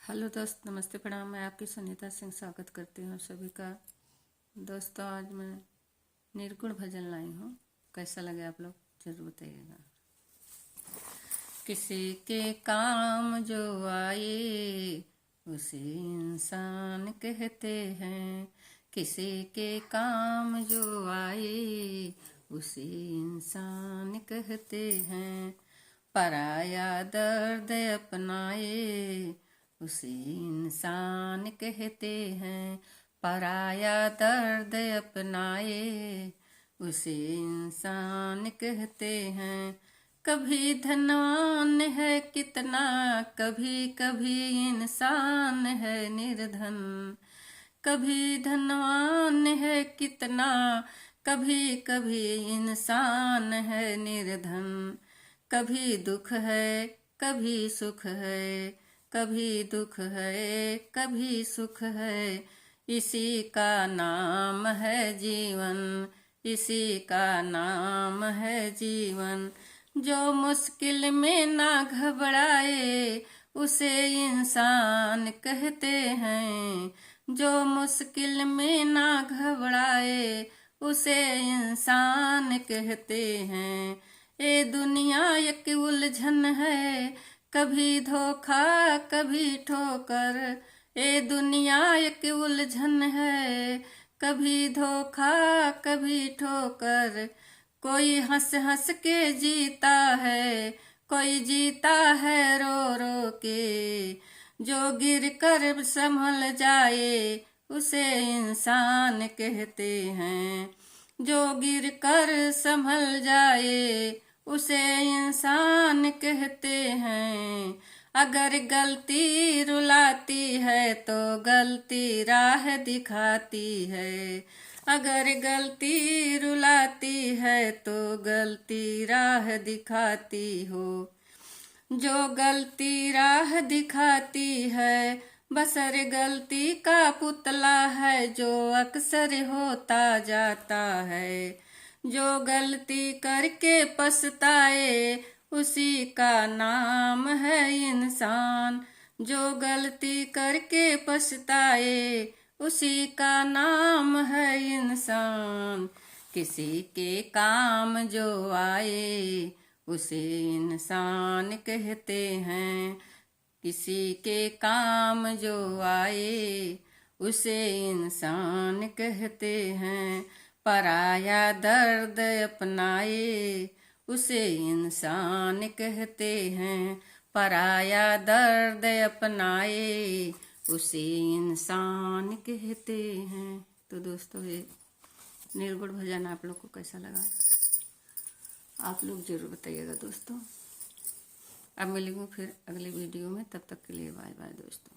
Hello दोस्त, नमस्ते, प्रणाम। मैं आपकी सुनीता सिंह स्वागत करती हूँ सभी का। दोस्तों, आज मैं निर्गुण भजन लाई हूँ। कैसा लगे आप लोग जरूर बताइएगा। किसी के काम जो आए उसे इंसान कहते हैं। किसी के काम जो आए उसे इंसान कहते हैं। पराया दर्द अपनाए उसे इंसान कहते हैं। पराया दर्द अपनाए उसे इंसान कहते हैं। कभी धनवान है कितना, कभी कभी इंसान है निर्धन। कभी धनवान है कितना, कभी कभी इंसान है निर्धन। कभी दुख है कभी सुख है, कभी दुख है कभी सुख है। इसी का नाम है जीवन, इसी का नाम है जीवन। जो मुश्किल में ना घबराए उसे इंसान कहते हैं। जो मुश्किल में ना घबराए उसे इंसान कहते हैं। ये दुनिया एक उलझन है, कभी धोखा कभी ठोकर। ये दुनिया एक उलझन है, कभी धोखा कभी ठोकर। कोई हंस हंस के जीता है, कोई जीता है रो रो के। जो गिर कर संभल जाए उसे इंसान कहते हैं। जो गिर कर संभल जाए उसे इंसान कहते हैं। अगर गलती रुलाती है तो गलती राह दिखाती है। अगर गलती रुलाती है तो गलती राह दिखाती हो। जो गलती राह दिखाती है बसर गलती का पुतला है, जो अक्सर होता जाता है। जो गलती करके पछताए उसी का नाम है इंसान। जो गलती करके पछताए उसी का नाम है इंसान। किसी के काम जो आए उसे इंसान कहते हैं। किसी के काम जो आए उसे इंसान कहते हैं। पराया दर्द अपनाए उसे इंसान कहते हैं। पराया दर्द अपनाए उसे इंसान कहते हैं। तो दोस्तों, ये निर्गुण भजन आप लोग को कैसा लगा आप लोग जरूर बताइएगा दोस्तों। अब मिलेंगे फिर अगले वीडियो में, तब तक के लिए बाय बाय दोस्तों।